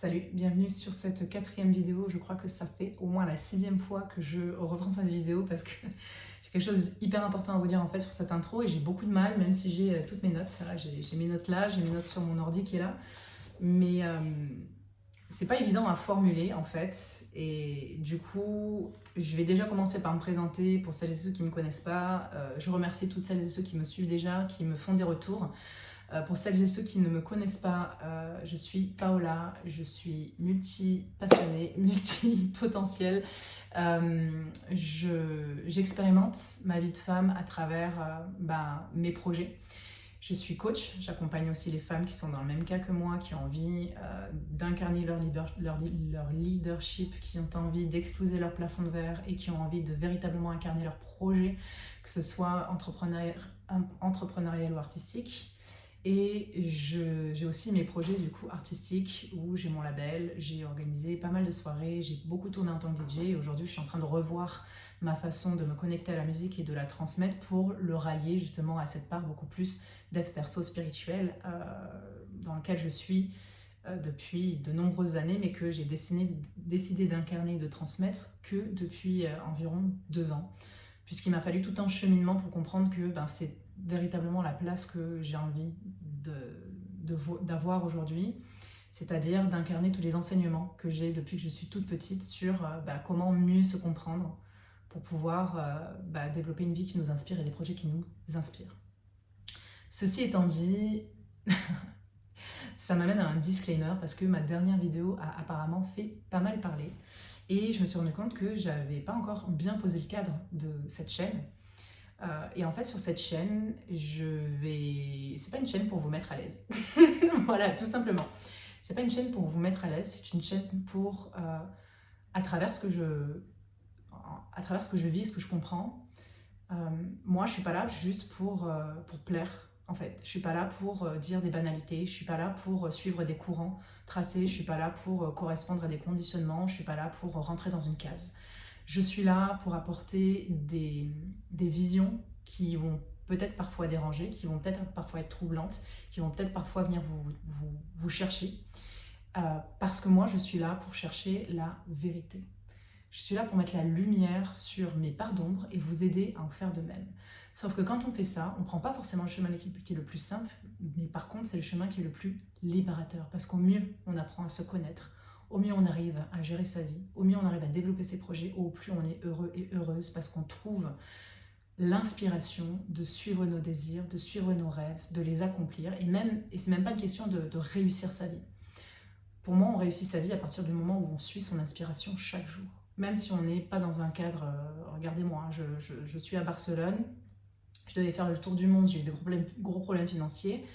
Salut, bienvenue sur cette quatrième vidéo. Je crois que ça fait au moins la 6e fois que je reprends cette vidéo parce que j'ai quelque chose d'hyper important à vous dire en fait sur cette intro et j'ai beaucoup de mal, même si j'ai toutes mes notes. Voilà, j'ai mes notes là, j'ai mes notes sur mon ordi qui est là, mais c'est pas évident à formuler en fait. Et du coup, je vais déjà commencer par me présenter pour celles et ceux qui ne me connaissent pas. Je remercie toutes celles et ceux qui me suivent déjà, qui me font des retours. Pour celles et ceux qui ne me connaissent pas, je suis Paola, je suis multi-passionnée, multi-potentielle. J'expérimente ma vie de femme à travers mes projets. Je suis coach, j'accompagne aussi les femmes qui sont dans le même cas que moi, qui ont envie d'incarner leur leadership, qui ont envie d'exploser leur plafond de verre et qui ont envie de véritablement incarner leur projet, que ce soit entrepreneurial ou artistique. Et j'ai aussi mes projets du coup artistiques où j'ai mon label, j'ai organisé pas mal de soirées, j'ai beaucoup tourné en tant que DJ et aujourd'hui je suis en train de revoir ma façon de me connecter à la musique et de la transmettre pour le rallier justement à cette part beaucoup plus dev perso spirituel dans lequel je suis depuis de nombreuses années mais que j'ai décidé d'incarner et de transmettre que depuis environ 2 ans, puisqu'il m'a fallu tout un cheminement pour comprendre que c'est véritablement la place que j'ai envie d'avoir aujourd'hui, c'est-à-dire d'incarner tous les enseignements que j'ai depuis que je suis toute petite sur comment mieux se comprendre pour pouvoir développer une vie qui nous inspire et des projets qui nous inspirent. Ceci étant dit, ça m'amène à un disclaimer parce que ma dernière vidéo a apparemment fait pas mal parler et je me suis rendu compte que j'avais pas encore bien posé le cadre de cette chaîne. Et en fait, sur cette chaîne, c'est pas une chaîne pour vous mettre à l'aise. Voilà, tout simplement. C'est pas une chaîne pour vous mettre à l'aise, c'est une chaîne pour, à travers ce que je vis et ce que je comprends. Moi, je suis pas là juste pour plaire, en fait. Je suis pas là pour dire des banalités, je suis pas là pour suivre des courants tracés, je suis pas là pour correspondre à des conditionnements, je suis pas là pour rentrer dans une case. Je suis là pour apporter des visions qui vont peut-être parfois déranger, qui vont peut-être parfois être troublantes, qui vont peut-être parfois venir vous chercher. Parce que moi, je suis là pour chercher la vérité. Je suis là pour mettre la lumière sur mes parts d'ombre et vous aider à en faire de même. Sauf que quand on fait ça, on ne prend pas forcément le chemin qui est le plus simple, mais par contre, c'est le chemin qui est le plus libérateur. Parce qu'au mieux, on apprend à se connaître, au mieux on arrive à gérer sa vie, au mieux on arrive à développer ses projets, au plus on est heureux et heureuse parce qu'on trouve l'inspiration de suivre nos désirs, de suivre nos rêves, de les accomplir. Et c'est même pas une question de réussir sa vie. Pour moi, on réussit sa vie à partir du moment où on suit son inspiration chaque jour. Même si on n'est pas dans un cadre... regardez-moi, je suis à Barcelone, je devais faire le tour du monde, j'ai eu des gros problèmes financiers.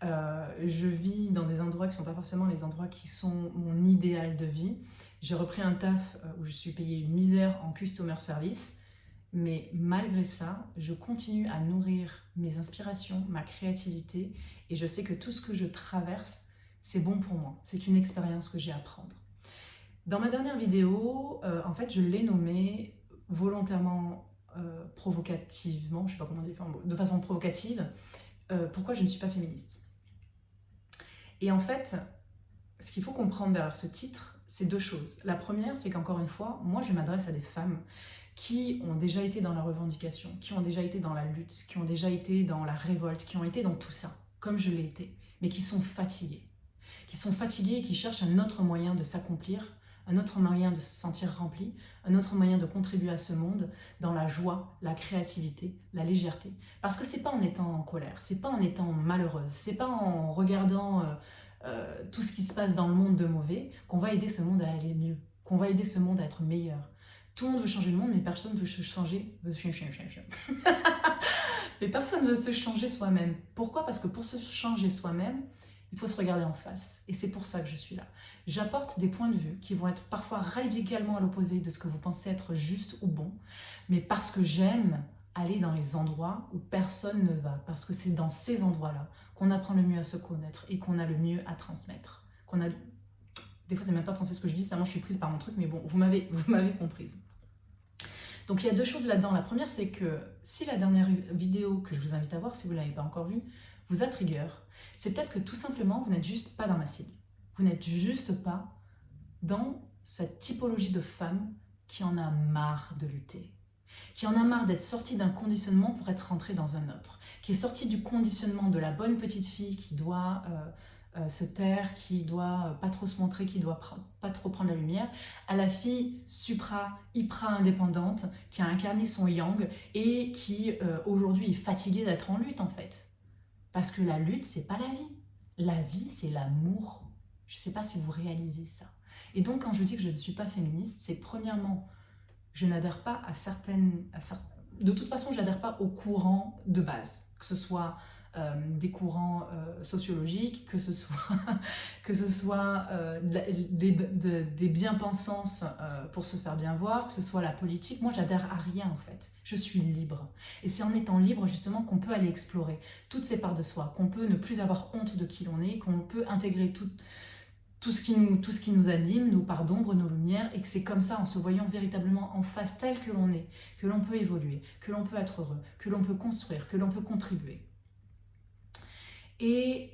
Je vis dans des endroits qui ne sont pas forcément les endroits qui sont mon idéal de vie. J'ai repris un taf où je suis payée une misère en customer service, mais malgré ça, je continue à nourrir mes inspirations, ma créativité, et je sais que tout ce que je traverse, c'est bon pour moi. C'est une expérience que j'ai à prendre. Dans ma dernière vidéo, en fait, je l'ai nommée volontairement, provocativement, je ne sais pas comment dire, de façon provocative, pourquoi je ne suis pas féministe. Et en fait, ce qu'il faut comprendre derrière ce titre, c'est 2 choses. La première, c'est qu'encore une fois, moi je m'adresse à des femmes qui ont déjà été dans la revendication, qui ont déjà été dans la lutte, qui ont déjà été dans la révolte, qui ont été dans tout ça, comme je l'ai été, mais qui sont fatiguées et qui cherchent un autre moyen de s'accomplir, un autre moyen de se sentir rempli, un autre moyen de contribuer à ce monde dans la joie, la créativité, la légèreté. Parce que c'est pas en étant en colère, c'est pas en étant malheureuse, c'est pas en regardant tout ce qui se passe dans le monde de mauvais qu'on va aider ce monde à aller mieux, qu'on va aider ce monde à être meilleur. Tout le monde veut changer le monde, mais personne ne veut se changer. Mais personne ne veut se changer soi-même. Pourquoi? Parce que pour se changer soi-même, il faut se regarder en face. Et c'est pour ça que je suis là. J'apporte des points de vue qui vont être parfois radicalement à l'opposé de ce que vous pensez être juste ou bon, mais parce que j'aime aller dans les endroits où personne ne va, parce que c'est dans ces endroits-là qu'on apprend le mieux à se connaître et qu'on a le mieux à transmettre. Des fois, c'est même pas français ce que je dis, tellement je suis prise par mon truc, mais bon, vous m'avez comprise. Donc il y a 2 choses là-dedans. La première, c'est que si la dernière vidéo que je vous invite à voir, si vous ne l'avez pas encore vue, vous a trigger, c'est peut-être que tout simplement, vous n'êtes juste pas dans ma cible. Vous n'êtes juste pas dans cette typologie de femme qui en a marre de lutter, qui en a marre d'être sortie d'un conditionnement pour être rentrée dans un autre, qui est sortie du conditionnement de la bonne petite fille qui doit se taire, qui doit pas trop se montrer, qui doit pas trop prendre la lumière, à la fille supra, hyper indépendante, qui a incarné son yang et qui aujourd'hui est fatiguée d'être en lutte en fait. Parce que la lutte, c'est pas la vie. La vie, c'est l'amour. Je ne sais pas si vous réalisez ça. Et donc, quand je dis que je ne suis pas féministe, c'est premièrement, je n'adhère pas à certaines... De toute façon, je n'adhère pas aux courants de base, que ce soit des courants sociologiques, que ce soit des bien-pensances pour se faire bien voir, que ce soit la politique. Moi, j'adhère à rien en fait. Je suis libre. Et c'est en étant libre justement qu'on peut aller explorer toutes ces parts de soi, qu'on peut ne plus avoir honte de qui l'on est, qu'on peut intégrer tout ce qui nous anime, nos parts d'ombre, nos lumières, et que c'est comme ça, en se voyant véritablement en face tel que l'on est, que l'on peut évoluer, que l'on peut être heureux, que l'on peut construire, que l'on peut contribuer. Et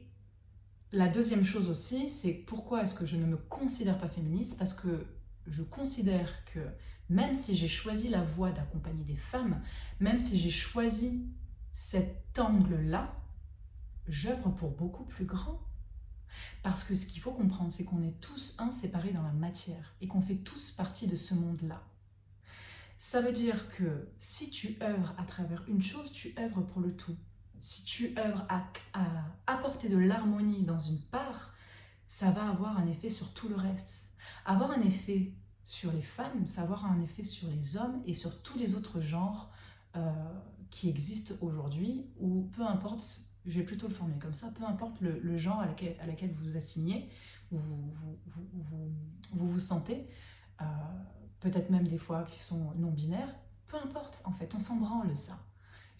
la deuxième chose aussi, c'est pourquoi est-ce que je ne me considère pas féministe? Parce que je considère que même si j'ai choisi la voie d'accompagner des femmes, même si j'ai choisi cet angle-là, j'œuvre pour beaucoup plus grand. Parce que ce qu'il faut comprendre, c'est qu'on est tous séparés dans la matière et qu'on fait tous partie de ce monde-là. Ça veut dire que si tu œuvres à travers une chose, tu œuvres pour le tout. Si tu œuvres à apporter de l'harmonie dans une part, ça va avoir un effet sur tout le reste. Avoir un effet sur les femmes, ça va avoir un effet sur les hommes et sur tous les autres genres qui existent aujourd'hui, ou peu importe, je vais plutôt le formuler comme ça, peu importe le genre à laquelle vous vous assignez, vous sentez, peut-être même des fois qui sont non-binaires, peu importe en fait, on s'en branle ça.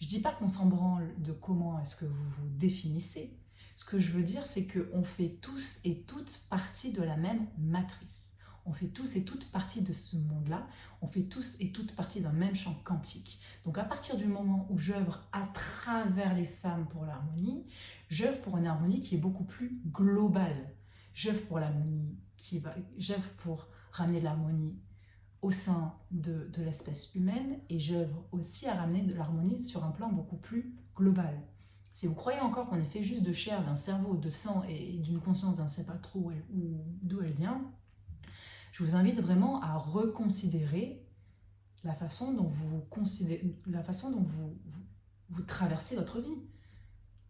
Je dis pas qu'on s'en branle de comment est-ce que vous vous définissez. Ce que je veux dire, c'est qu'on fait tous et toutes partie de la même matrice. On fait tous et toutes partie de ce monde-là. On fait tous et toutes partie d'un même champ quantique. Donc à partir du moment où j'œuvre à travers les femmes pour l'harmonie, j'œuvre pour une harmonie qui est beaucoup plus globale. J'œuvre pour l'harmonie j'œuvre pour ramener de l'harmonie au sein de l'espèce humaine, et j'œuvre aussi à ramener de l'harmonie sur un plan beaucoup plus global. Si vous croyez encore qu'on est fait juste de chair, d'un cerveau, de sang et d'une conscience, d'un ne sait pas trop d'où elle vient, je vous invite vraiment à reconsidérer la façon dont vous traversez votre vie.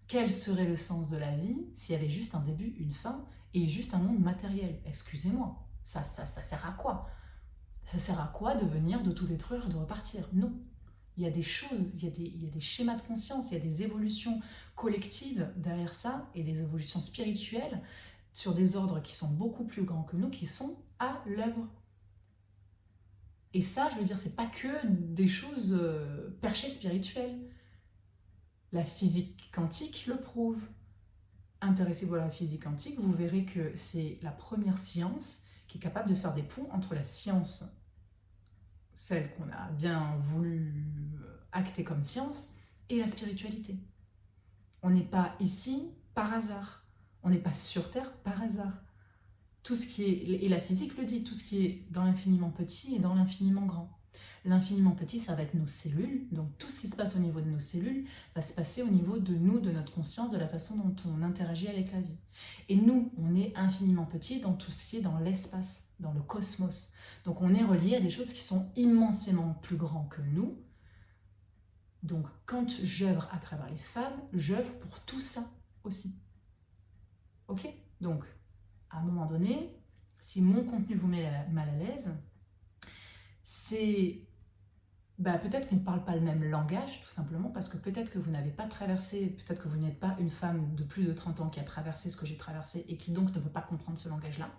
Quel serait le sens de la vie s'il y avait juste un début, une fin et juste un monde matériel? Excusez-moi, ça sert à quoi? Ça sert à quoi de venir, de tout détruire et de repartir? Non. Il y a des choses, il y a des schémas de conscience, il y a des évolutions collectives derrière ça et des évolutions spirituelles sur des ordres qui sont beaucoup plus grands que nous, qui sont à l'œuvre. Et ça, je veux dire, c'est pas que des choses perchées spirituelles. La physique quantique le prouve. Intéressez-vous à la physique quantique, vous verrez que c'est la première science qui est capable de faire des ponts entre la science, celle qu'on a bien voulu acter comme science, et la spiritualité. On n'est pas ici par hasard. On n'est pas sur Terre par hasard. Tout ce qui est, et la physique le dit, tout ce qui est dans l'infiniment petit est dans l'infiniment grand. L'infiniment petit, ça va être nos cellules. Donc tout ce qui se passe au niveau de nos cellules va se passer au niveau de nous, de notre conscience, de la façon dont on interagit avec la vie. Et nous, on est infiniment petit dans tout ce qui est dans l'espace, dans le cosmos. Donc on est relié à des choses qui sont immensément plus grands que nous. Donc quand j'œuvre à travers les femmes, j'œuvre pour tout ça aussi. Ok? Donc, à un moment donné, si mon contenu vous met mal à l'aise, c'est peut-être qu'on ne parle pas le même langage, tout simplement, parce que peut-être que vous n'avez pas traversé, peut-être que vous n'êtes pas une femme de plus de 30 ans qui a traversé ce que j'ai traversé et qui donc ne peut pas comprendre ce langage-là.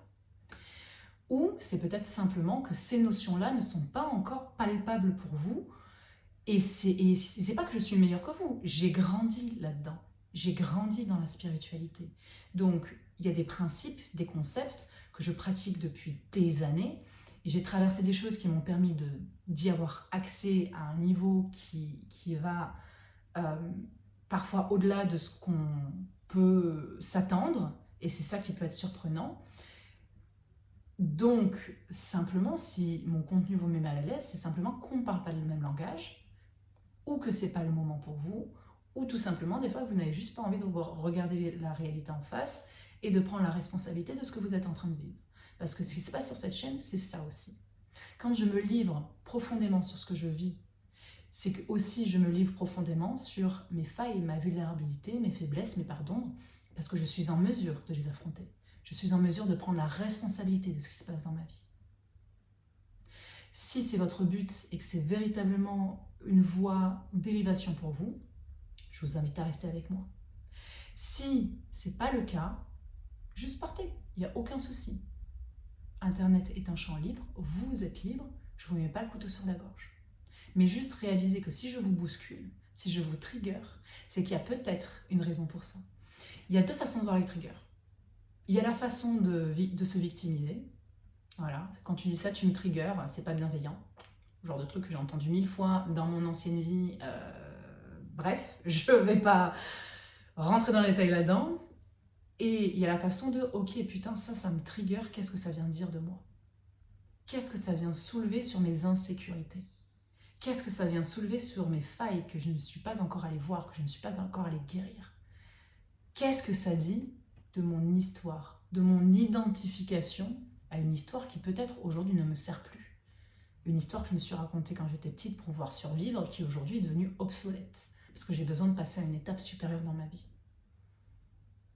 Ou c'est peut-être simplement que ces notions-là ne sont pas encore palpables pour vous, et c'est pas que je suis meilleure que vous, j'ai grandi là-dedans, j'ai grandi dans la spiritualité. Donc, il y a des principes, des concepts que je pratique depuis des années. J'ai traversé des choses qui m'ont permis d'y avoir accès à un niveau qui va parfois au-delà de ce qu'on peut s'attendre Et c'est ça qui peut être surprenant. Donc, simplement, si mon contenu vous met mal à l'aise, c'est simplement qu'on ne parle pas le même langage, ou que ce n'est pas le moment pour vous, ou tout simplement, des fois, vous n'avez juste pas envie de regarder la réalité en face et de prendre la responsabilité de ce que vous êtes en train de vivre. Parce que ce qui se passe sur cette chaîne, c'est ça aussi. Quand je me livre profondément sur ce que je vis, c'est que aussi je me livre profondément sur mes failles, ma vulnérabilité, mes faiblesses, mes parts d'ombre, parce que je suis en mesure de les affronter. Je suis en mesure de prendre la responsabilité de ce qui se passe dans ma vie. Si c'est votre but et que c'est véritablement une voie d'élévation pour vous, je vous invite à rester avec moi. Si ce n'est pas le cas, juste partez, il n'y a aucun souci. Internet est un champ libre, vous êtes libre, je ne vous mets pas le couteau sur la gorge. Mais juste réalisez que si je vous bouscule, si je vous trigger, c'est qu'il y a peut-être une raison pour ça. Il y a deux façons de voir les triggers. Il y a la façon de se victimiser. Voilà, quand tu dis ça, tu me triggers, c'est pas bienveillant. Genre de truc que j'ai entendu 1000 fois dans mon ancienne vie. Bref, je vais pas rentrer dans les détails là-dedans. Et il y a la façon de, ok, putain, ça me trigger, qu'est-ce que ça vient dire de moi? Qu'est-ce que ça vient soulever sur mes insécurités? Qu'est-ce que ça vient soulever sur mes failles que je ne suis pas encore allée voir, que je ne suis pas encore allée guérir? Qu'est-ce que ça dit de mon histoire, de mon identification à une histoire qui peut-être aujourd'hui ne me sert plus? Une histoire que je me suis racontée quand j'étais petite pour pouvoir survivre, qui aujourd'hui est devenue obsolète, parce que j'ai besoin de passer à une étape supérieure dans ma vie.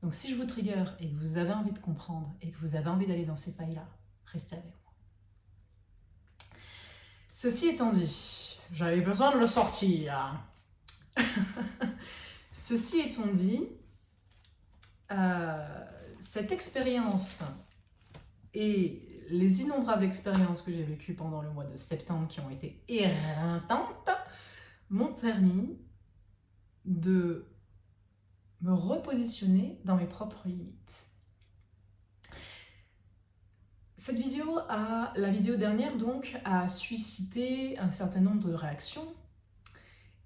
Donc si je vous trigger et que vous avez envie de comprendre et que vous avez envie d'aller dans ces failles-là, restez avec moi. Ceci étant dit, j'avais besoin de le sortir. Ceci étant dit, cette expérience et les innombrables expériences que j'ai vécues pendant le mois de septembre qui ont été éreintantes m'ont permis de me repositionner dans mes propres limites. Cette vidéo, la vidéo dernière donc, a suscité un certain nombre de réactions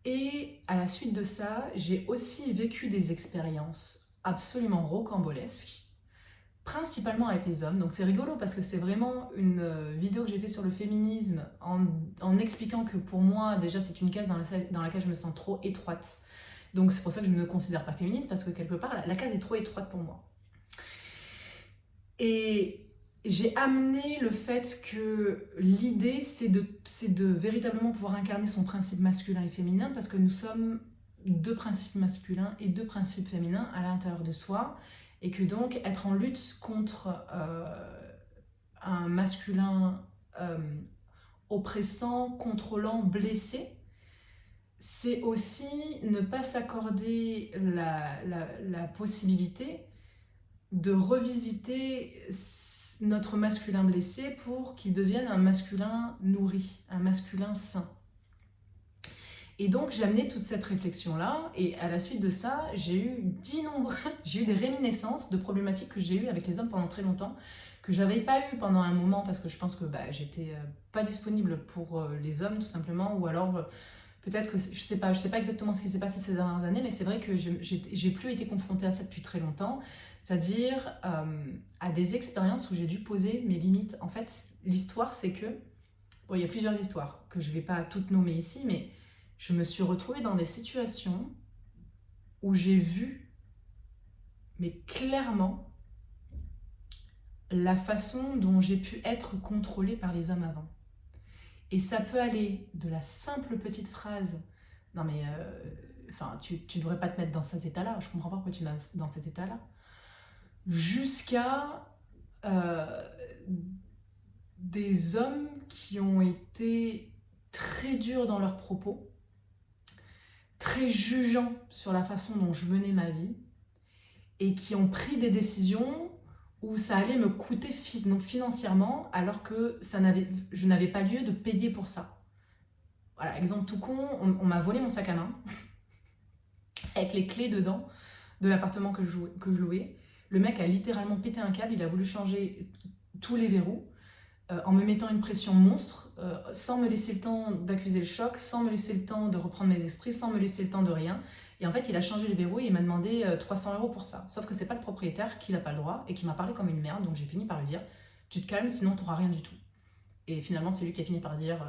et à la suite de ça, j'ai aussi vécu des expériences absolument rocambolesques, principalement avec les hommes. Donc c'est rigolo parce que c'est vraiment une vidéo que j'ai fait sur le féminisme en expliquant que pour moi, déjà c'est une case dans laquelle je me sens trop étroite. Donc c'est pour ça que je ne me considère pas féministe parce que quelque part, la case est trop étroite pour moi. Et j'ai amené le fait que l'idée, c'est de véritablement pouvoir incarner son principe masculin et féminin parce que nous sommes deux principes masculins et deux principes féminins à l'intérieur de soi et que donc être en lutte contre un masculin oppressant, contrôlant, blessé, c'est aussi ne pas s'accorder la possibilité de revisiter notre masculin blessé pour qu'il devienne un masculin nourri, un masculin sain. Et donc j'ai amené toute cette réflexion-là et à la suite de ça, j'ai eu des réminiscences de problématiques que j'ai eues avec les hommes pendant très longtemps, que j'avais pas eu pendant un moment parce que je pense que j'étais pas disponible pour les hommes tout simplement, ou alors peut-être que, je sais pas exactement ce qui s'est passé ces dernières années, mais c'est vrai que j'ai plus été confrontée à ça depuis très longtemps, c'est-à-dire à des expériences où j'ai dû poser mes limites. En fait, l'histoire, c'est que, bon, il y a plusieurs histoires que je vais pas toutes nommer ici, mais je me suis retrouvée dans des situations où j'ai vu, mais clairement, la façon dont j'ai pu être contrôlée par les hommes avant. Et ça peut aller de la simple petite phrase « Non mais, tu devrais pas te mettre dans cet état-là, je comprends pas pourquoi tu es dans cet état-là » jusqu'à des hommes qui ont été très durs dans leurs propos, très jugeants sur la façon dont je menais ma vie et qui ont pris des décisions où ça allait me coûter financièrement alors que je n'avais pas lieu de payer pour ça. Voilà, exemple tout con, on m'a volé mon sac à main avec les clés dedans de l'appartement que je louais. Le mec a littéralement pété un câble, il a voulu changer tous les verrous. en me mettant une pression monstre, sans me laisser le temps d'accuser le choc, sans me laisser le temps de reprendre mes esprits, sans me laisser le temps de rien. Et en fait, il a changé le verrou et il m'a demandé 300 € pour ça. Sauf que c'est pas le propriétaire qui n'a pas le droit et qui m'a parlé comme une merde, donc j'ai fini par lui dire « tu te calmes, sinon tu n'auras rien du tout ». Et finalement, c'est lui qui a fini par dire,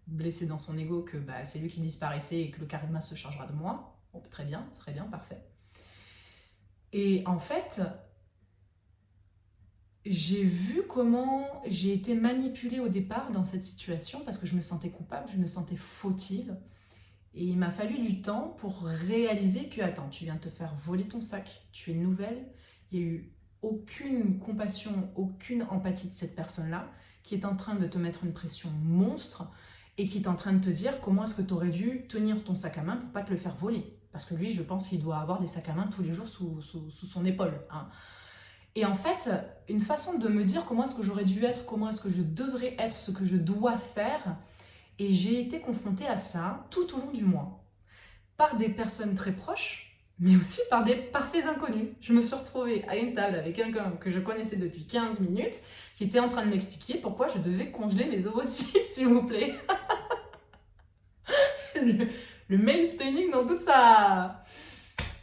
blessé dans son ego, que bah, c'est lui qui disparaissait et que le karma se chargera de moi. Bon, très bien, parfait. Et en fait, j'ai vu comment j'ai été manipulée au départ dans cette situation parce que je me sentais coupable, je me sentais fautive. Et il m'a fallu du temps pour réaliser que, attends, tu viens de te faire voler ton sac, tu es nouvelle, il n'y a eu aucune compassion, aucune empathie de cette personne-là qui est en train de te mettre une pression monstre et qui est en train de te dire comment est-ce que tu aurais dû tenir ton sac à main pour ne pas te le faire voler. Parce que lui, je pense qu'il doit avoir des sacs à main tous les jours sous son épaule. Hein. Et en fait, une façon de me dire comment est-ce que j'aurais dû être, comment est-ce que je devrais être, ce que je dois faire. Et j'ai été confrontée à ça tout au long du mois, par des personnes très proches, mais aussi par des parfaits inconnus. Je me suis retrouvée à une table avec quelqu'un que je connaissais depuis 15 minutes, qui était en train de m'expliquer pourquoi je devais congeler mes ovocytes, s'il vous plaît. le mansplaining dans toute sa...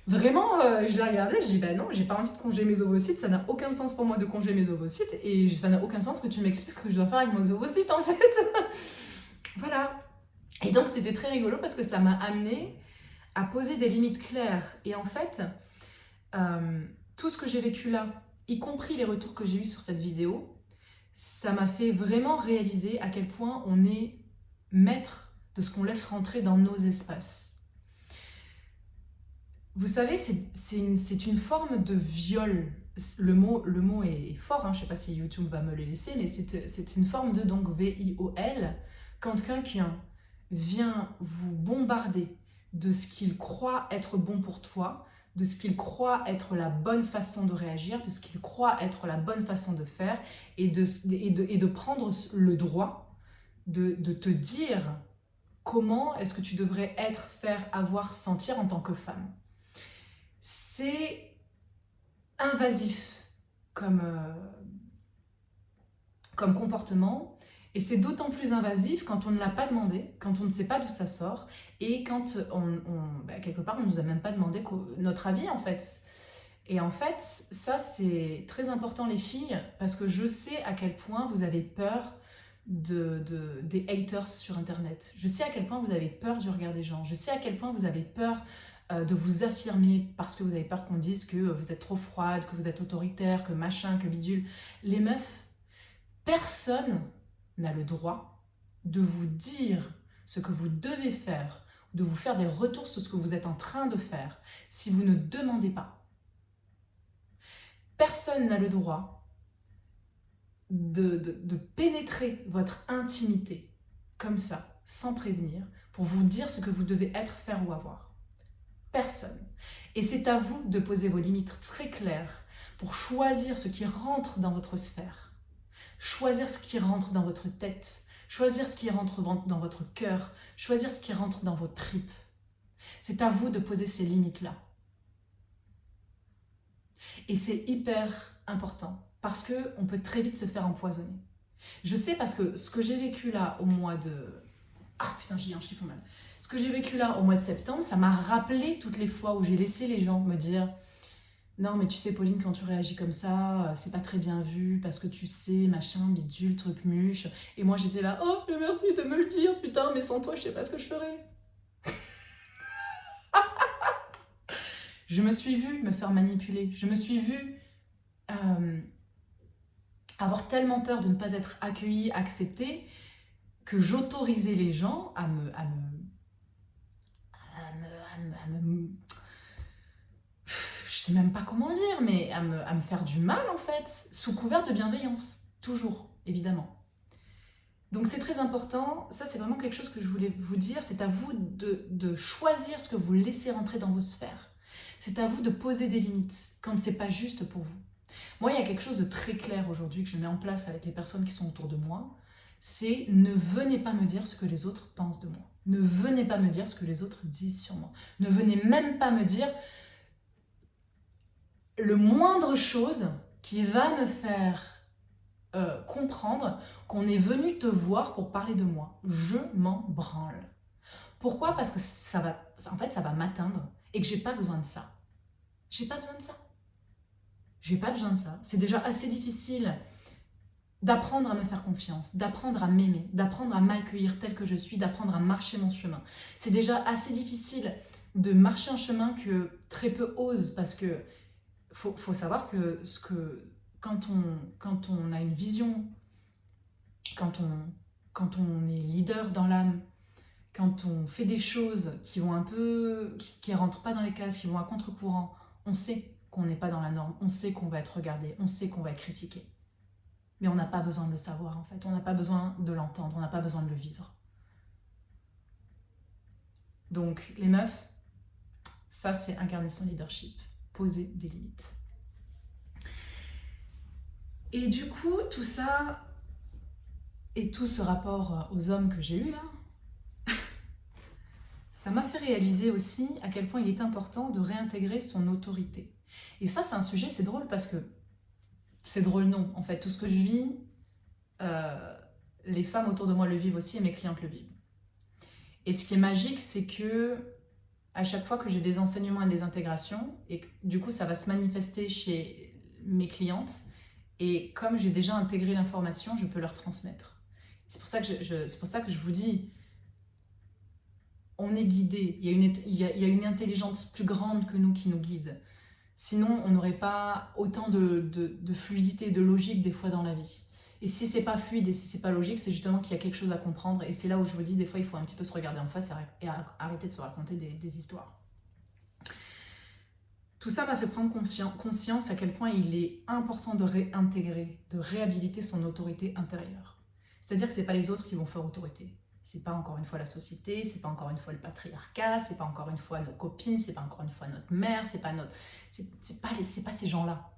Vraiment, je l'ai regardé, je dis bah non, j'ai pas envie de congeler mes ovocytes, ça n'a aucun sens pour moi de congeler mes ovocytes, et ça n'a aucun sens que tu m'expliques ce que je dois faire avec mes ovocytes en fait. Voilà. Et donc c'était très rigolo parce que ça m'a amené à poser des limites claires. Et en fait, tout ce que j'ai vécu là, y compris les retours que j'ai eus sur cette vidéo, ça m'a fait vraiment réaliser à quel point on est maître de ce qu'on laisse rentrer dans nos espaces. Vous savez, c'est une forme de viol. Le mot est fort, hein, je ne sais pas si YouTube va me le laisser, mais c'est une forme de donc V-I-O-L. Quand quelqu'un vient vous bombarder de ce qu'il croit être bon pour toi, de ce qu'il croit être la bonne façon de réagir, de ce qu'il croit être la bonne façon de faire, et de prendre le droit de te dire comment est-ce que tu devrais être, faire, avoir, sentir en tant que femme. C'est invasif comme comportement, et c'est d'autant plus invasif quand on ne l'a pas demandé, quand on ne sait pas d'où ça sort, et quand quelque part on ne nous a même pas demandé notre avis en fait. Et en fait, ça c'est très important les filles, parce que je sais à quel point vous avez peur des haters sur internet. Je sais à quel point vous avez peur du regard des gens. Je sais à quel point vous avez peur de vous affirmer parce que vous avez peur qu'on dise que vous êtes trop froide, que vous êtes autoritaire, que machin, que bidule. Les meufs, personne n'a le droit de vous dire ce que vous devez faire, de vous faire des retours sur ce que vous êtes en train de faire si vous ne demandez pas. Personne n'a le droit de pénétrer votre intimité comme ça, sans prévenir, pour vous dire ce que vous devez être, faire ou avoir. Personne. Et c'est à vous de poser vos limites très claires pour choisir ce qui rentre dans votre sphère, choisir ce qui rentre dans votre tête, choisir ce qui rentre dans votre cœur, choisir ce qui rentre dans vos tripes. C'est à vous de poser ces limites-là. Et c'est hyper important parce qu'on peut très vite se faire empoisonner. Je sais parce que ce que j'ai vécu là au mois de... Ah putain, j'ai un qui font mal. Ce que j'ai vécu là au mois de septembre, ça m'a rappelé toutes les fois où j'ai laissé les gens me dire « Non mais tu sais Pauline, quand tu réagis comme ça, c'est pas très bien vu parce que tu sais, machin, bidule, truc muche. » Et moi j'étais là « Oh mais merci de me le dire, putain, mais sans toi je sais pas ce que je ferais. » Je me suis vue me faire manipuler, je me suis vue avoir tellement peur de ne pas être accueillie, acceptée, que j'autorisais les gens à me je sais même pas comment dire, mais à me faire du mal en fait, sous couvert de bienveillance, toujours, évidemment. Donc c'est très important, ça c'est vraiment quelque chose que je voulais vous dire, c'est à vous de choisir ce que vous laissez rentrer dans vos sphères. C'est à vous de poser des limites quand c'est pas juste pour vous. Moi, il y a quelque chose de très clair aujourd'hui que je mets en place avec les personnes qui sont autour de moi, c'est ne venez pas me dire ce que les autres pensent de moi. Ne venez pas me dire ce que les autres disent sur moi. Ne venez même pas me dire le moindre chose qui va me faire comprendre qu'on est venu te voir pour parler de moi. Je m'en branle. Pourquoi? Parce que ça va m'atteindre et que j'ai pas besoin de ça. J'ai pas besoin de ça. J'ai pas besoin de ça. C'est déjà assez difficile d'apprendre à me faire confiance, d'apprendre à m'aimer, d'apprendre à m'accueillir tel que je suis, d'apprendre à marcher mon chemin. C'est déjà assez difficile de marcher un chemin que très peu osent, parce que faut savoir que, quand on a une vision, quand on est leader dans l'âme, quand on fait des choses qui vont qui rentrent pas dans les cases, qui vont à contre-courant, on sait qu'on n'est pas dans la norme, on sait qu'on va être regardé, on sait qu'on va être critiqué. Mais on n'a pas besoin de le savoir, en fait. On n'a pas besoin de l'entendre, on n'a pas besoin de le vivre. Donc, les meufs, ça, c'est incarner son leadership. Poser des limites. Et du coup, tout ça, et tout ce rapport aux hommes que j'ai eu là, ça m'a fait réaliser aussi à quel point il est important de réintégrer son autorité. Et ça, c'est un sujet, c'est drôle parce que... C'est drôle, non. En fait, tout ce que je vis, les femmes autour de moi le vivent aussi et mes clientes le vivent. Et ce qui est magique, c'est que à chaque fois que j'ai des enseignements et des intégrations, et du coup, ça va se manifester chez mes clientes, et comme j'ai déjà intégré l'information, je peux leur transmettre. C'est pour ça que je vous dis, on est guidé. Il y a une intelligence plus grande que nous qui nous guide. Sinon, on n'aurait pas autant de fluidité, de logique des fois dans la vie. Et si c'est pas fluide et si c'est pas logique, c'est justement qu'il y a quelque chose à comprendre. Et c'est là où je vous dis, des fois, il faut un petit peu se regarder en face et arrêter de se raconter des histoires. Tout ça m'a fait prendre conscience à quel point il est important de réintégrer, de réhabiliter son autorité intérieure. C'est-à-dire que ce n'est pas les autres qui vont faire autorité. C'est pas encore une fois la société, c'est pas encore une fois le patriarcat, c'est pas encore une fois nos copines, c'est pas encore une fois notre mère, c'est pas ces gens-là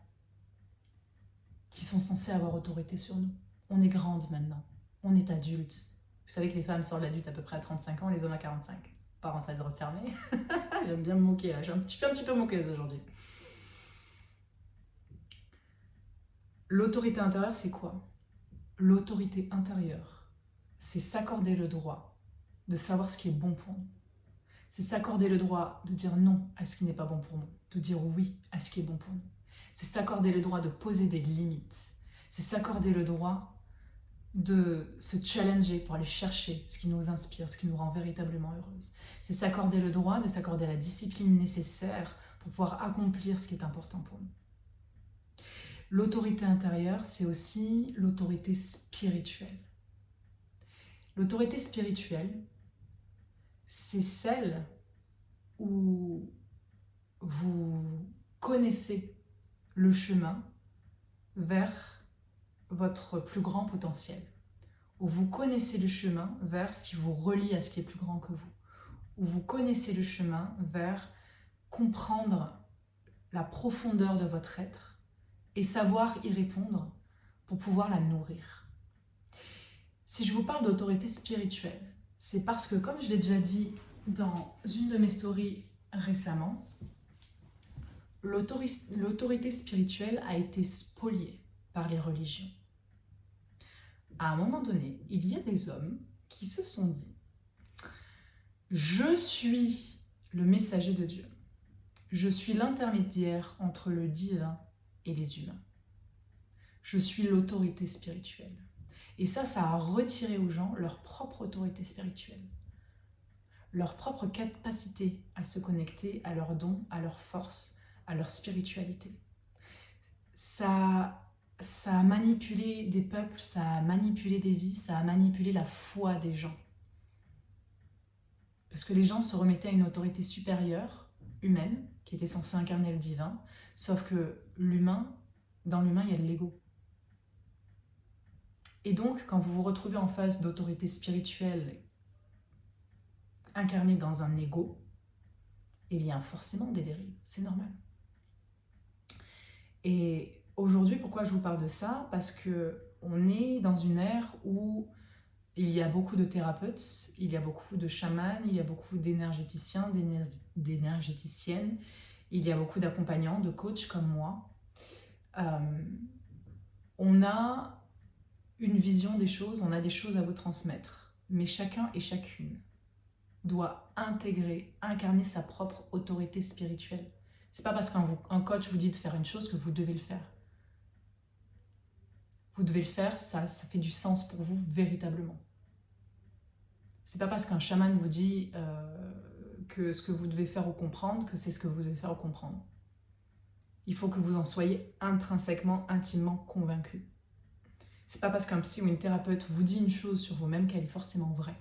qui sont censés avoir autorité sur nous. On est grande maintenant, on est adulte. Vous savez que les femmes sortent l'adulte à peu près à 35 ans, les hommes à 45. Parenthèse refermée. J'aime bien me moquer là, je suis un petit peu moqueuse aujourd'hui. L'autorité intérieure, c'est quoi? L'autorité intérieure, c'est s'accorder le droit de savoir ce qui est bon pour nous. C'est s'accorder le droit de dire non à ce qui n'est pas bon pour nous, de dire oui à ce qui est bon pour nous. C'est s'accorder le droit de poser des limites. C'est s'accorder le droit de se challenger pour aller chercher ce qui nous inspire, ce qui nous rend véritablement heureuse. C'est s'accorder le droit de s'accorder la discipline nécessaire pour pouvoir accomplir ce qui est important pour nous. L'autorité intérieure, c'est aussi l'autorité spirituelle. L'autorité spirituelle, c'est celle où vous connaissez le chemin vers votre plus grand potentiel, où vous connaissez le chemin vers ce qui vous relie à ce qui est plus grand que vous, où vous connaissez le chemin vers comprendre la profondeur de votre être et savoir y répondre pour pouvoir la nourrir. Si je vous parle d'autorité spirituelle, c'est parce que, comme je l'ai déjà dit dans une de mes stories récemment, l'autorité spirituelle a été spoliée par les religions. À un moment donné, il y a des hommes qui se sont dit « Je suis le messager de Dieu. Je suis l'intermédiaire entre le divin et les humains. Je suis l'autorité spirituelle. » Et ça a retiré aux gens leur propre autorité spirituelle, leur propre capacité à se connecter à leurs dons, à leur force, à leur spiritualité. Ça a manipulé des peuples, ça a manipulé des vies, ça a manipulé la foi des gens. Parce que les gens se remettaient à une autorité supérieure, humaine, qui était censée incarner le divin, sauf que dans l'humain, il y a de l'ego. Et donc, quand vous vous retrouvez en face d'autorité spirituelle incarnée dans un ego, il y a forcément des dérives, c'est normal. Et aujourd'hui, pourquoi je vous parle de ça? Parce qu'on est dans une ère où il y a beaucoup de thérapeutes, il y a beaucoup de chamans, il y a beaucoup d'énergéticiens, d'énergéticiennes, il y a beaucoup d'accompagnants, de coachs comme moi. On a une vision des choses, on a des choses à vous transmettre. Mais chacun et chacune doit intégrer, incarner sa propre autorité spirituelle. C'est pas parce qu'un coach vous dit de faire une chose que vous devez le faire. Vous devez le faire si ça fait du sens pour vous véritablement. C'est pas parce qu'un chaman vous dit que ce que vous devez faire ou comprendre que c'est ce que vous devez faire ou comprendre. Il faut que vous en soyez intrinsèquement, intimement convaincu. C'est pas parce qu'un psy ou une thérapeute vous dit une chose sur vous-même qu'elle est forcément vraie.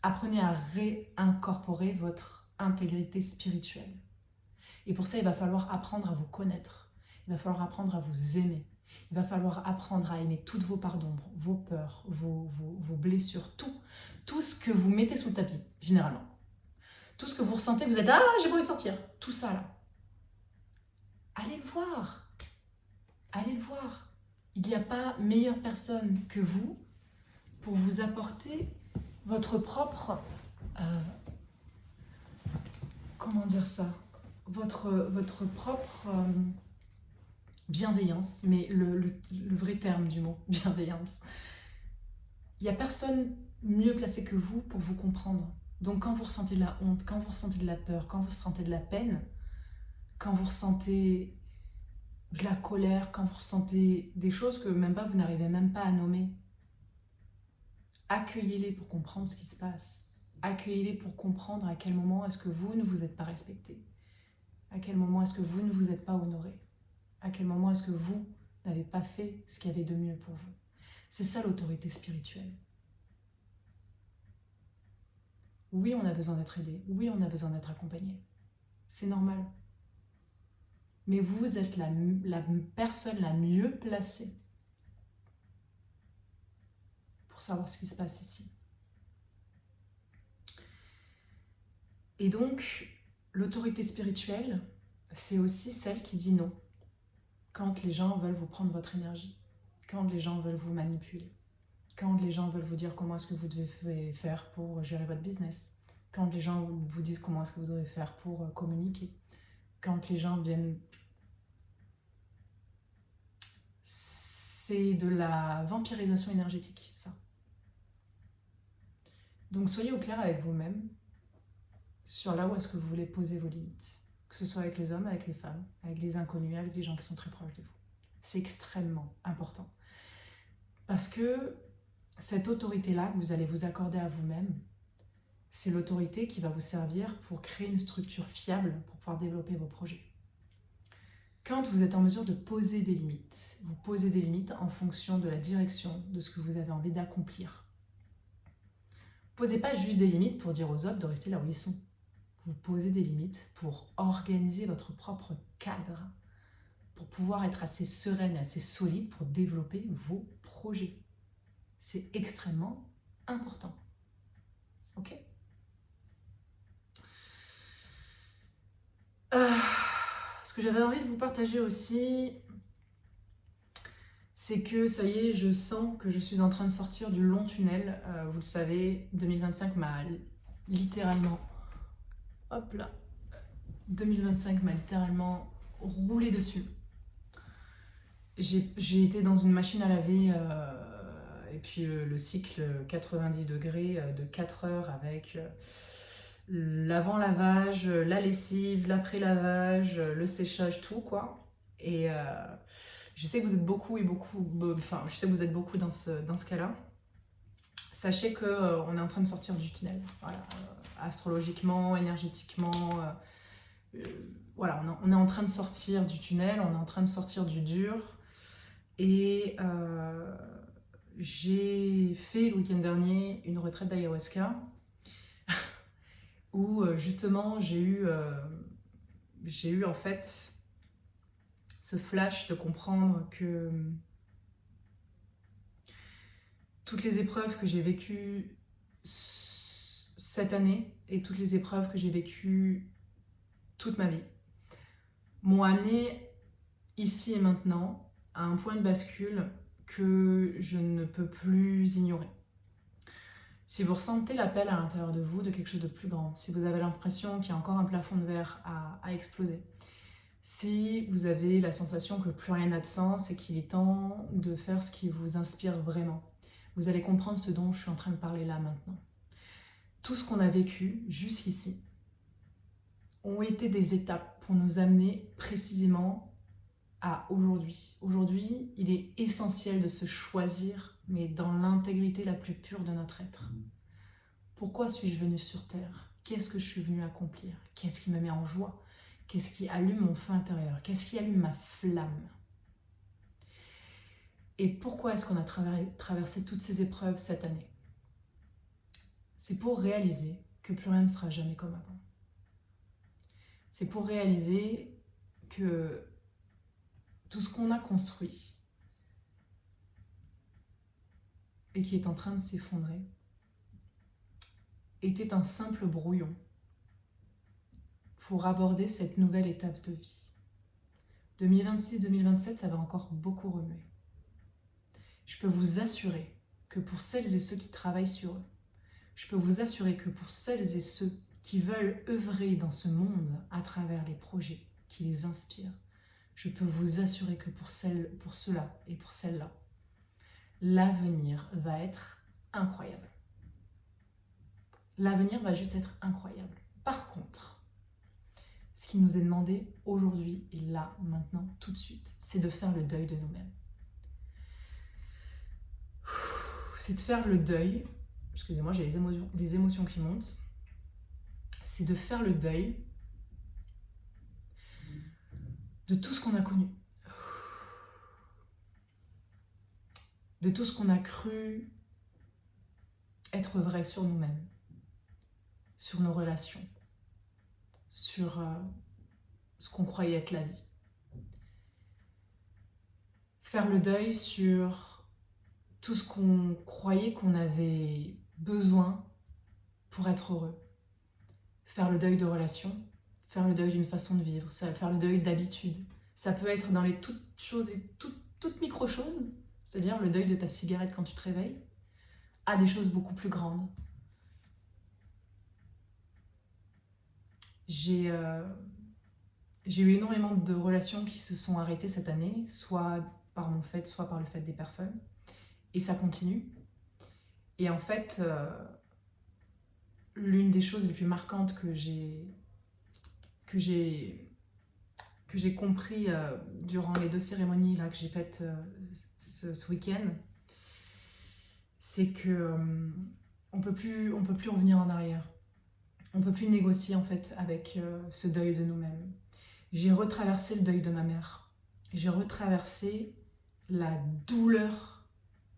Apprenez à réincorporer votre intégrité spirituelle. Et pour ça, il va falloir apprendre à vous connaître. Il va falloir apprendre à vous aimer. Il va falloir apprendre à aimer toutes vos parts d'ombre, vos peurs, vos blessures, tout ce que vous mettez sous le tapis, généralement. Tout ce que vous ressentez, vous êtes là, ah, j'ai pas envie de sortir. Tout ça là. Allez le voir. Allez le voir. Il n'y a pas meilleure personne que vous pour vous apporter votre propre... comment dire ça ? Votre propre bienveillance, mais le vrai terme du mot, bienveillance. Il n'y a personne mieux placé que vous pour vous comprendre. Donc quand vous ressentez de la honte, quand vous ressentez de la peur, quand vous ressentez de la peine, quand vous ressentez de la colère, quand vous ressentez des choses que même pas vous n'arrivez même pas à nommer, accueillez-les pour comprendre ce qui se passe. Accueillez-les pour comprendre à quel moment est-ce que vous ne vous êtes pas respecté. À quel moment est-ce que vous ne vous êtes pas honoré. À quel moment est-ce que vous n'avez pas fait ce qu'il y avait de mieux pour vous. C'est ça l'autorité spirituelle. Oui, on a besoin d'être aidé. Oui, on a besoin d'être accompagné. C'est normal. Mais vous êtes la personne la mieux placée pour savoir ce qui se passe ici. Et donc, l'autorité spirituelle, c'est aussi celle qui dit non. Quand les gens veulent vous prendre votre énergie, quand les gens veulent vous manipuler, quand les gens veulent vous dire comment est-ce que vous devez faire pour gérer votre business, quand les gens vous disent comment est-ce que vous devez faire pour communiquer, quand les gens viennent... C'est de la vampirisation énergétique, ça. Donc soyez au clair avec vous-même sur là où est-ce que vous voulez poser vos limites. Que ce soit avec les hommes, avec les femmes, avec les inconnus, avec les gens qui sont très proches de vous. C'est extrêmement important. Parce que cette autorité-là que vous allez vous accorder à vous-même, c'est l'autorité qui va vous servir pour créer une structure fiable pour pouvoir développer vos projets. Quand vous êtes en mesure de poser des limites, vous posez des limites en fonction de la direction de ce que vous avez envie d'accomplir. Posez pas juste des limites pour dire aux autres de rester là où ils sont. Vous posez des limites pour organiser votre propre cadre, pour pouvoir être assez sereine et assez solide pour développer vos projets. C'est extrêmement important. Ok ? Ce que j'avais envie de vous partager aussi, c'est que ça y est, je sens que je suis en train de sortir du long tunnel. Vous le savez, 2025 m'a littéralement... Hop là, 2025 m'a littéralement roulé dessus. J'ai été dans une machine à laver et puis le cycle 90 degrés de 4 heures avec l'avant-lavage, la lessive, l'après-lavage, le séchage, tout quoi. Et je sais que vous êtes beaucoup je sais que vous êtes beaucoup dans ce cas-là. Sachez qu'on est en train de sortir du tunnel. Voilà. Astrologiquement, énergétiquement, voilà, on est en train de sortir du tunnel, on est en train de sortir du dur. Et j'ai fait le week-end dernier une retraite d'ayahuasca où justement j'ai eu en fait ce flash de comprendre que toutes les épreuves que j'ai vécues cette année et toutes les épreuves que j'ai vécues toute ma vie m'ont amené ici et maintenant à un point de bascule que je ne peux plus ignorer. Si vous ressentez l'appel à l'intérieur de vous de quelque chose de plus grand, si vous avez l'impression qu'il y a encore un plafond de verre à exploser, Si vous avez la sensation que plus rien n'a de sens et qu'il est temps de faire ce qui vous inspire vraiment, vous allez comprendre ce dont je suis en train de parler là maintenant. Tout ce qu'on a vécu jusqu'ici ont été des étapes pour nous amener précisément à aujourd'hui. Aujourd'hui, il est essentiel de se choisir, mais dans l'intégrité la plus pure de notre être. Pourquoi suis-je venue sur Terre? Qu'est-ce que je suis venue accomplir? Qu'est-ce qui me met en joie? Qu'est-ce qui allume mon feu intérieur? Qu'est-ce qui allume ma flamme? Et pourquoi est-ce qu'on a traversé toutes ces épreuves cette année? C'est pour réaliser que plus rien ne sera jamais comme avant. C'est pour réaliser que tout ce qu'on a construit et qui est en train de s'effondrer était un simple brouillon pour aborder cette nouvelle étape de vie. 2026-2027, ça va encore beaucoup remuer. Je peux vous assurer que pour celles et ceux qui travaillent sur eux, je peux vous assurer que pour celles et ceux qui veulent œuvrer dans ce monde à travers les projets qui les inspirent, je peux vous assurer que pour ceux-là et pour celles-là, l'avenir va être incroyable. L'avenir va juste être incroyable. Par contre, ce qui nous est demandé aujourd'hui et là, maintenant, tout de suite, c'est de faire le deuil de nous-mêmes. C'est de faire le deuil, excusez-moi, j'ai les émotions qui montent, c'est de faire le deuil de tout ce qu'on a connu, de tout ce qu'on a cru être vrai sur nous-mêmes, sur nos relations, sur ce qu'on croyait être la vie. Faire le deuil sur tout ce qu'on croyait qu'on avait besoin pour être heureux. Faire le deuil de relations, faire le deuil d'une façon de vivre, faire le deuil d'habitude. Ça peut être dans les toutes choses et toutes micro-choses, c'est-à-dire le deuil de ta cigarette quand tu te réveilles, à des choses beaucoup plus grandes. J'ai eu énormément de relations qui se sont arrêtées cette année, soit par mon fait, soit par le fait des personnes. Et ça continue. Et en fait, l'une des choses les plus marquantes que j'ai compris durant les 2 cérémonies là, que j'ai faites ce week-end, c'est que on peut plus revenir en arrière. On peut plus négocier en fait avec ce deuil de nous-mêmes. J'ai retraversé le deuil de ma mère. J'ai retraversé la douleur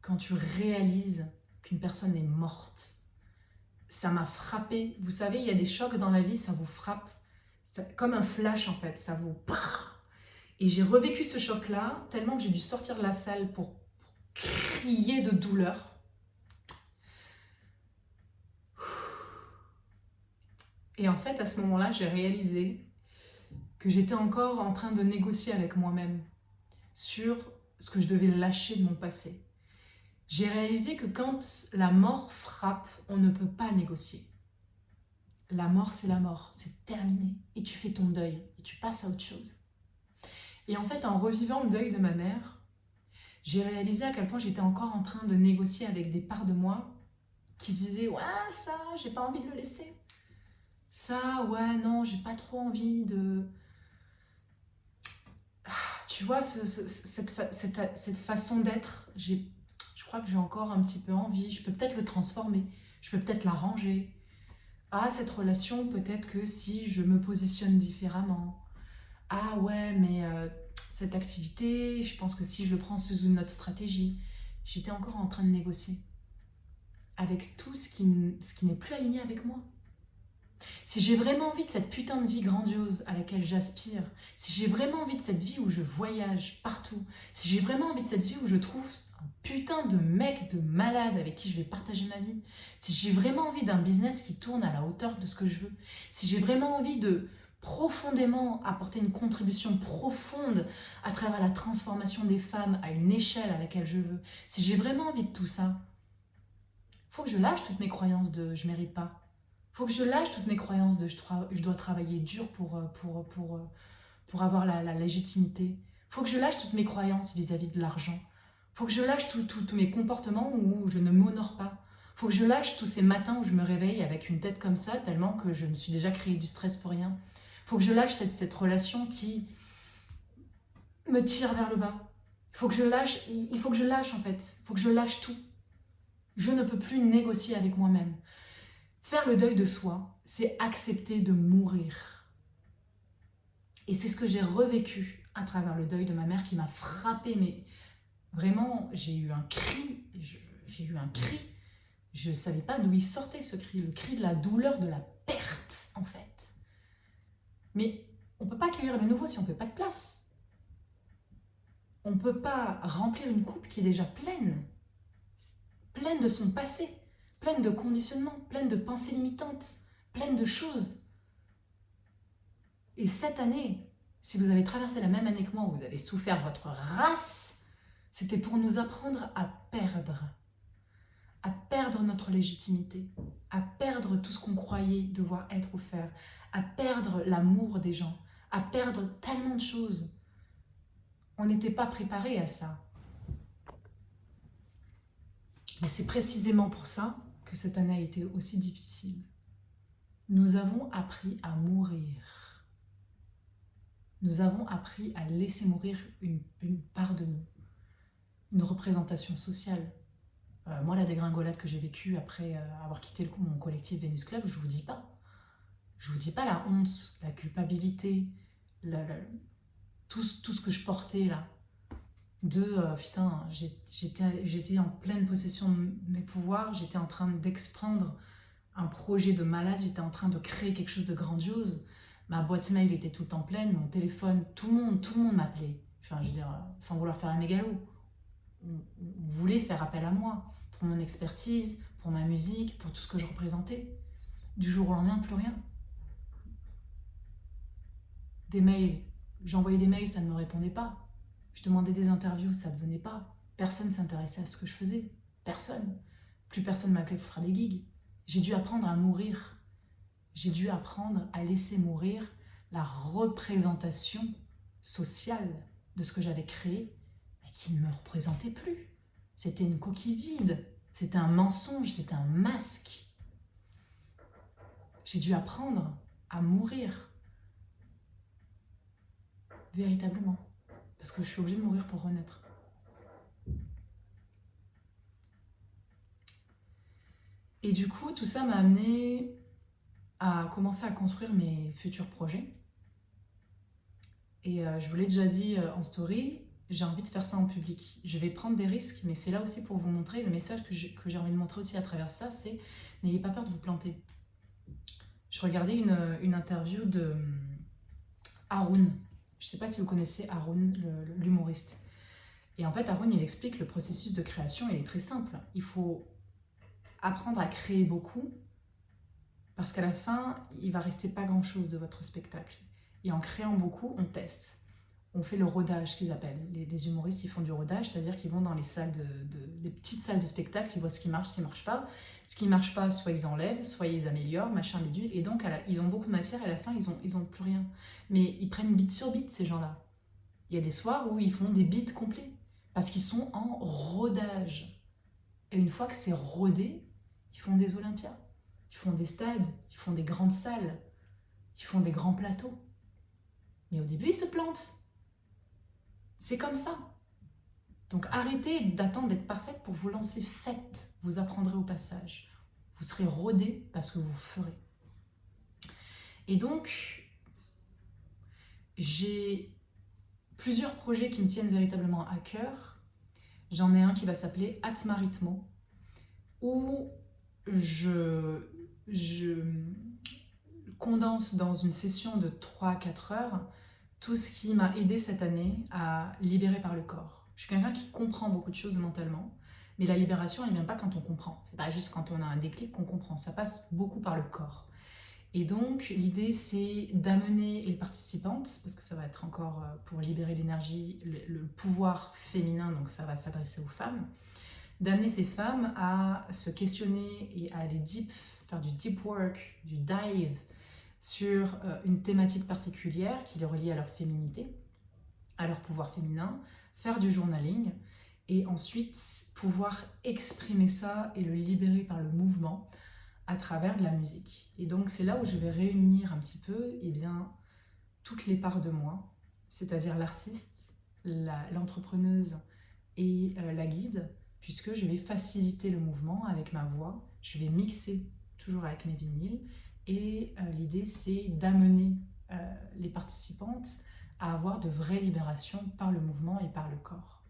quand tu réalises qu'une personne est morte. Ça m'a frappée. Vous savez, il y a des chocs dans la vie, ça vous frappe. Comme un flash en fait, ça vous... Et j'ai revécu ce choc-là, tellement que j'ai dû sortir de la salle pour crier de douleur. Et en fait, à ce moment-là, j'ai réalisé que j'étais encore en train de négocier avec moi-même sur ce que je devais lâcher de mon passé. J'ai réalisé que quand la mort frappe, on ne peut pas négocier. La mort, c'est la mort, c'est terminé. Et tu fais ton deuil, et tu passes à autre chose. Et en fait, en revivant le deuil de ma mère, j'ai réalisé à quel point j'étais encore en train de négocier avec des parts de moi qui se disaient « Ouais, ça, j'ai pas envie de le laisser. Ça, ouais, non, j'ai pas trop envie de... » Tu vois, cette façon d'être, je crois que j'ai encore un petit peu envie. Je peux peut-être le transformer, je peux peut-être l'arranger. Ah, cette relation, peut-être que si je me positionne différemment. Ah ouais, mais cette activité, je pense que si je le prends sous une autre stratégie. J'étais encore en train de négocier avec tout ce qui n'est plus aligné avec moi. Si j'ai vraiment envie de cette putain de vie grandiose à laquelle j'aspire, si j'ai vraiment envie de cette vie où je voyage partout, si j'ai vraiment envie de cette vie où je trouve un putain de mec de malade avec qui je vais partager ma vie, si j'ai vraiment envie d'un business qui tourne à la hauteur de ce que je veux, si j'ai vraiment envie de profondément apporter une contribution profonde à travers la transformation des femmes à une échelle à laquelle je veux, si j'ai vraiment envie de tout ça, faut que je lâche toutes mes croyances de « je mérite pas ». Faut que je lâche toutes mes croyances de je dois travailler dur pour pour avoir la légitimité. Il faut que je lâche toutes mes croyances vis-à-vis de l'argent. Il faut que je lâche tous mes comportements où je ne m'honore pas. Il faut que je lâche tous ces matins où je me réveille avec une tête comme ça, tellement que je me suis déjà créé du stress pour rien. Il faut que je lâche cette relation qui me tire vers le bas. Il faut que je lâche en fait. Il faut que je lâche tout. Je ne peux plus négocier avec moi-même. Faire le deuil de soi, c'est accepter de mourir. Et c'est ce que j'ai revécu à travers le deuil de ma mère qui m'a frappée. Mais vraiment, j'ai eu un cri. Je ne savais pas d'où il sortait ce cri. Le cri de la douleur, de la perte, en fait. Mais on ne peut pas accueillir le nouveau si on ne fait pas de place. On ne peut pas remplir une coupe qui est déjà pleine de son passé, pleine de conditionnements, pleine de pensées limitantes, pleine de choses. Et cette année, si vous avez traversé la même année que moi, où vous avez souffert votre race, c'était pour nous apprendre à perdre notre légitimité, à perdre tout ce qu'on croyait devoir être ou faire, à perdre l'amour des gens, à perdre tellement de choses. On n'était pas préparé à ça. Mais c'est précisément pour ça que cette année a été aussi difficile. Nous avons appris à mourir. Nous avons appris à laisser mourir une part de nous, une représentation sociale. Moi, la dégringolade que j'ai vécue après avoir quitté mon collectif Vénus Club, je vous dis pas. Je vous dis pas la honte, la culpabilité, tout ce que je portais là. Putain, j'étais en pleine possession de mes pouvoirs, j'étais en train d'expandre un projet de malade, j'étais en train de créer quelque chose de grandiose. Ma boîte mail était tout le temps pleine, mon téléphone, tout le monde m'appelait. Enfin, je veux dire, sans vouloir faire un mégalo. On voulait faire appel à moi, pour mon expertise, pour ma musique, pour tout ce que je représentais. Du jour au lendemain, plus rien. Des mails, j'envoyais des mails, ça ne me répondait pas. Je demandais des interviews, ça ne venait pas. Personne ne s'intéressait à ce que je faisais. Personne. Plus personne m'appelait pour faire des gigs. J'ai dû apprendre à mourir. J'ai dû apprendre à laisser mourir la représentation sociale de ce que j'avais créé, mais qui ne me représentait plus. C'était une coquille vide. C'était un mensonge, c'était un masque. J'ai dû apprendre à mourir. Véritablement. Parce que je suis obligée de mourir pour renaître. Et du coup, tout ça m'a amené à commencer à construire mes futurs projets. Et je vous l'ai déjà dit en story, j'ai envie de faire ça en public. Je vais prendre des risques, mais c'est là aussi pour vous montrer, le message que j'ai envie de montrer aussi à travers ça, c'est n'ayez pas peur de vous planter. Je regardais une interview de Haroun. Je ne sais pas si vous connaissez Haroun, l'humoriste. Et en fait, Haroun, il explique le processus de création, il est très simple. Il faut apprendre à créer beaucoup, parce qu'à la fin, il ne va rester pas grand-chose de votre spectacle. Et en créant beaucoup, on teste. On fait le rodage qu'ils appellent. Les humoristes, ils font du rodage, c'est-à-dire qu'ils vont dans les salles des petites salles de spectacle, ils voient ce qui marche, ce qui ne marche pas. Ce qui ne marche pas, soit ils enlèvent, soit ils améliorent, machin, bidule. Et donc, ils ont beaucoup de matière, et à la fin, ils ont plus rien. Mais ils prennent beat sur beat, ces gens-là. Il y a des soirs où ils font des beats complets, parce qu'ils sont en rodage. Et une fois que c'est rodé, ils font des Olympias, ils font des stades, ils font des grandes salles, ils font des grands plateaux. Mais au début, ils se plantent. C'est comme ça. Donc arrêtez d'attendre d'être parfaite pour vous lancer. Faites, vous apprendrez au passage. Vous serez rodé parce que vous ferez. Et donc, j'ai plusieurs projets qui me tiennent véritablement à cœur. J'en ai un qui va s'appeler Atmaritmo, où je condense dans une session de 3-4 heures tout ce qui m'a aidé cette année à libérer par le corps. Je suis quelqu'un qui comprend beaucoup de choses mentalement, mais la libération, elle ne vient pas quand on comprend. C'est pas juste quand on a un déclic qu'on comprend, ça passe beaucoup par le corps. Et donc, l'idée, c'est d'amener les participantes, parce que ça va être encore pour libérer l'énergie, le pouvoir féminin, donc ça va s'adresser aux femmes, d'amener ces femmes à se questionner et à aller deep, faire du deep work, du dive, sur une thématique particulière qui les relie à leur féminité, à leur pouvoir féminin, faire du journaling et ensuite pouvoir exprimer ça et le libérer par le mouvement à travers de la musique. Et donc c'est là où je vais réunir un petit peu toutes les parts de moi, c'est-à-dire l'artiste, l'entrepreneuse et la guide, puisque je vais faciliter le mouvement avec ma voix, je vais mixer toujours avec mes vinyles, et l'idée c'est d'amener les participantes à avoir de vraies libérations par le mouvement et par le corps.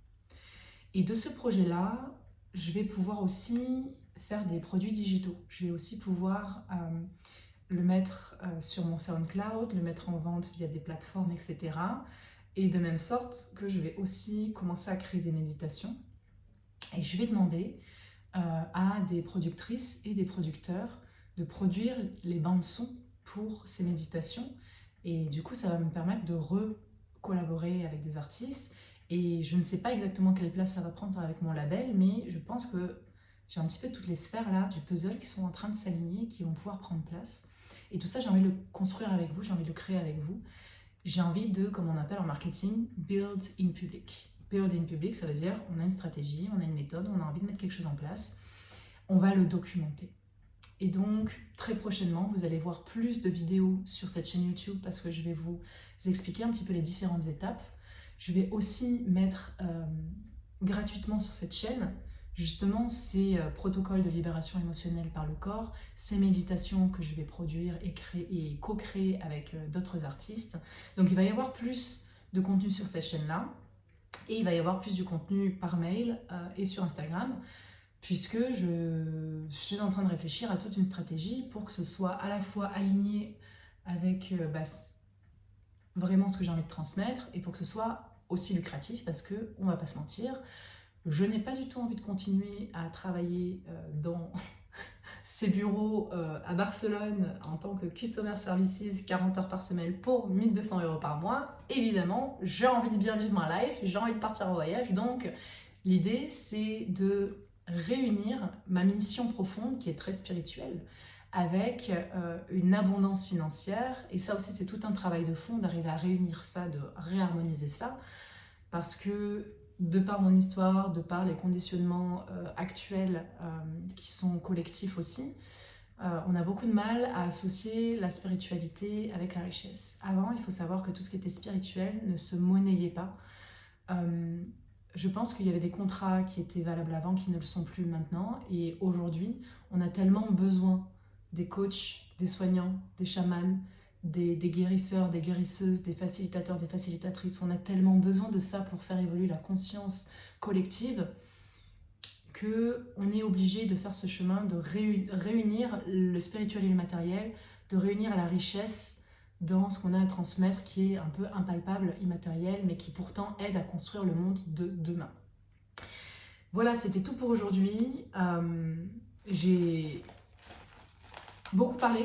Et de ce projet-là, je vais pouvoir aussi faire des produits digitaux. Je vais aussi pouvoir le mettre sur mon SoundCloud, le mettre en vente via des plateformes, etc. Et de même sorte que je vais aussi commencer à créer des méditations. Et je vais demander à des productrices et des producteurs de produire les bandes-sons pour ces méditations. Et du coup, ça va me permettre de collaborer avec des artistes. Et je ne sais pas exactement quelle place ça va prendre avec mon label, mais je pense que j'ai un petit peu toutes les sphères là du puzzle qui sont en train de s'aligner, qui vont pouvoir prendre place. Et tout ça, j'ai envie de le construire avec vous, j'ai envie de le créer avec vous. J'ai envie de, comme on appelle en marketing, build in public. Build in public, ça veut dire on a une stratégie, on a une méthode, on a envie de mettre quelque chose en place, on va le documenter. Et donc, très prochainement, vous allez voir plus de vidéos sur cette chaîne YouTube parce que je vais vous expliquer un petit peu les différentes étapes. Je vais aussi mettre gratuitement sur cette chaîne justement ces protocoles de libération émotionnelle par le corps, ces méditations que je vais produire et créer et co-créer avec d'autres artistes. Donc il va y avoir plus de contenu sur cette chaîne-là et il va y avoir plus du contenu par mail et sur Instagram, puisque je suis en train de réfléchir à toute une stratégie pour que ce soit à la fois aligné avec vraiment ce que j'ai envie de transmettre et pour que ce soit aussi lucratif, parce que on va pas se mentir, je n'ai pas du tout envie de continuer à travailler dans ces bureaux à Barcelone en tant que Customer Services 40 heures par semaine pour 1 200 € par mois. Évidemment, j'ai envie de bien vivre ma life, j'ai envie de partir en voyage, donc l'idée c'est de réunir ma mission profonde qui est très spirituelle avec une abondance financière, et ça aussi c'est tout un travail de fond d'arriver à réunir ça, de réharmoniser ça, parce que de par mon histoire, de par les conditionnements actuels qui sont collectifs aussi, on a beaucoup de mal à associer la spiritualité avec la richesse. Avant, il faut savoir que tout ce qui était spirituel ne se monnayait pas. Je pense qu'il y avait des contrats qui étaient valables avant qui ne le sont plus maintenant, et aujourd'hui, on a tellement besoin des coachs, des soignants, des chamans, des guérisseurs, des guérisseuses, des facilitateurs, des facilitatrices. On a tellement besoin de ça pour faire évoluer la conscience collective qu'on est obligé de faire ce chemin, de réunir le spirituel et le matériel, de réunir la richesse dans ce qu'on a à transmettre qui est un peu impalpable, immatériel, mais qui pourtant aide à construire le monde de demain. Voilà, c'était tout pour aujourd'hui. J'ai beaucoup parlé,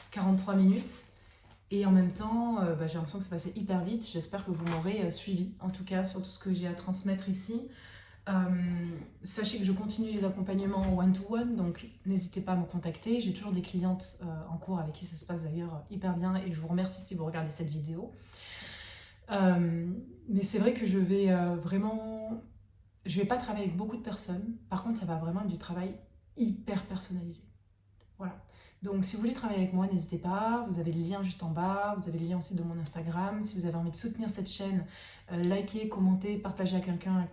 43 minutes. Et en même temps, j'ai l'impression que ça passait hyper vite. J'espère que vous m'aurez suivi, en tout cas, sur tout ce que j'ai à transmettre ici. Sachez que je continue les accompagnements one-to-one, donc n'hésitez pas à me contacter. J'ai toujours des clientes en cours avec qui ça se passe d'ailleurs hyper bien, et je vous remercie si vous regardez cette vidéo. Mais c'est vrai que je vais pas travailler avec beaucoup de personnes. Par contre, ça va vraiment être du travail hyper personnalisé. Voilà. Donc si vous voulez travailler avec moi, n'hésitez pas, vous avez le lien juste en bas, vous avez le lien aussi de mon Instagram. Si vous avez envie de soutenir cette chaîne, likez, commentez, partagez à quelqu'un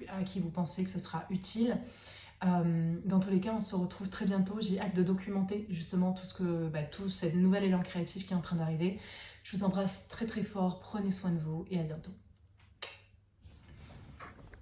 à qui vous pensez que ce sera utile. Dans tous les cas, on se retrouve très bientôt. J'ai hâte de documenter justement tout cette nouvel élan créatif qui est en train d'arriver. Je vous embrasse très très fort, prenez soin de vous et à bientôt.